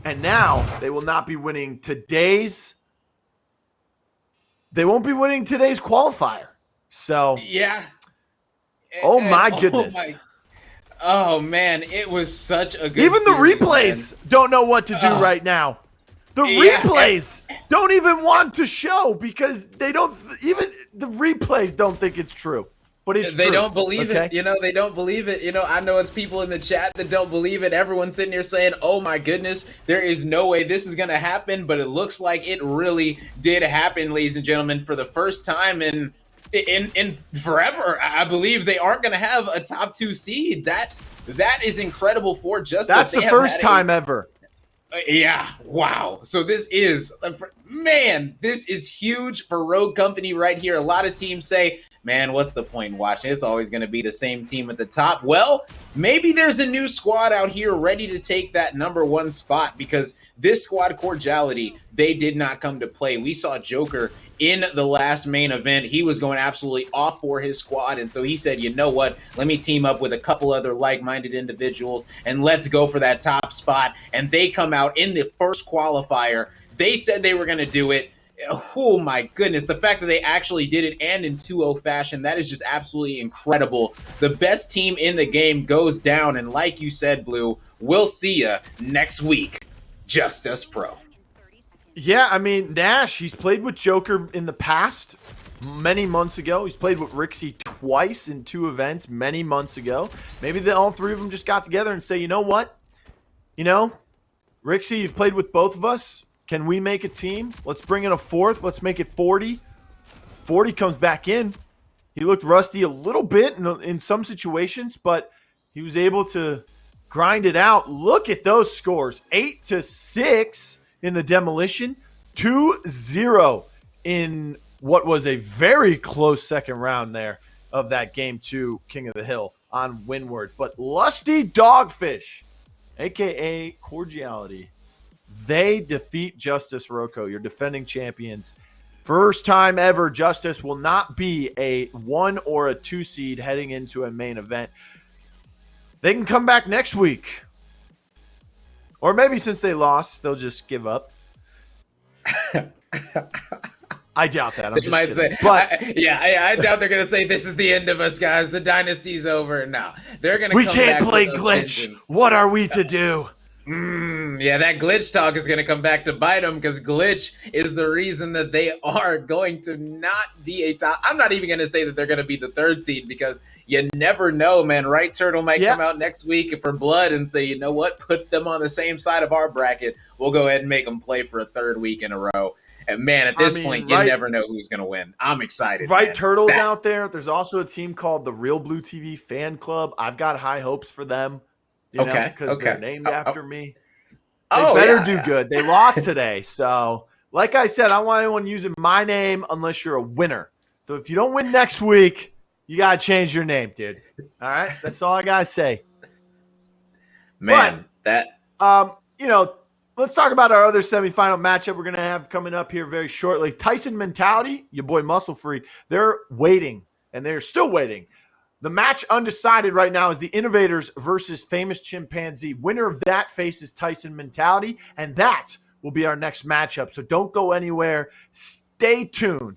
And now they will not be winning they won't be winning today's qualifier. So yeah. Oh my goodness. Oh man, it was such a good Even the series, replays don't know what to do right now. The replays don't even want to show because even the replays don't think it's true. But it's they true. Don't believe it. They don't believe it. I know it's people in the chat that don't believe it. Everyone's sitting here saying, "Oh my goodness, there is no way this is going to happen." But it looks like it really did happen, ladies and gentlemen, for the first time in forever. I believe they aren't going to have a top 2 seed. That is incredible for Justus. That's the first time ever. Yeah, wow. So this is huge for Rogue Company right here. A lot of teams say, man, what's the point in watching? It's always going to be the same team at the top. Well, maybe there's a new squad out here ready to take that number 1 spot because this squad, Cordiality, they did not come to play. We saw Joker in the last main event. He was going absolutely off for his squad, and so he said, you know what, let me team up with a couple other like-minded individuals, and let's go for that top spot. And they come out in the first qualifier. They said they were going to do it. Oh my goodness, the fact that they actually did it and in 2-0 fashion, that is just absolutely incredible. The best team in the game goes down, and like you said, Blue, we'll see you next week. Justus Pro. Yeah, I mean, Nash, he's played with Joker in the past, many months ago. He's played with Rixie twice in 2 events many months ago. Maybe all 3 of them just got together and say, you know what? Rixie, you've played with both of us. Can we make a team? Let's bring in a 4th. Let's make it 40. 40 comes back in. He looked rusty a little bit in some situations, but he was able to grind it out. Look at those scores. 8-6 in the demolition. 2-0 in what was a very close second round there of that game 2 King of the Hill on Windward. But Lusty Dogfish, a.k.a. Cordiality, they defeat Justus Roco, your defending champions. First time ever, Justus will not be a 1 or a 2 seed heading into a main event. They can come back next week. Or maybe since they lost, they'll just give up. I doubt that. I'm just might kidding. say, But I doubt they're gonna say this is the end of us, guys. The dynasty's over. No, they're gonna. We come can't back play with a glitch. vengeance. What are we to do? Yeah, that glitch talk is gonna come back to bite them because glitch is the reason that they are going to not be a top. I'm not even gonna say that they're gonna be the 3rd seed because you never know, man. Right, Turtle might come out next week for Blood and say, you know what, put them on the same side of our bracket. We'll go ahead and make them play for a 3rd week in a row. And man, at this point, you never know who's going to win. I'm excited. Right, man. Turtle's out there. There's also a team called the realBluTV Fan Club. I've got high hopes for them. Okay. because they're Okay. named Oh, after oh, me. They oh, better yeah. do Yeah. good. They lost today. So, like I said, I don't want anyone using my name unless you're a winner. So, if you don't win next week, you got to change your name, dude. All right? That's all I got to say. But, Man, that let's talk about our other semifinal matchup we're going to have coming up here very shortly. Tyson Mentality, your boy Muscle Free, they're waiting, and they're still waiting. The match undecided right now is the Innovators versus Famous Chimpanzee. Winner of that faces Tyson Mentality, and that will be our next matchup. So don't go anywhere. Stay tuned.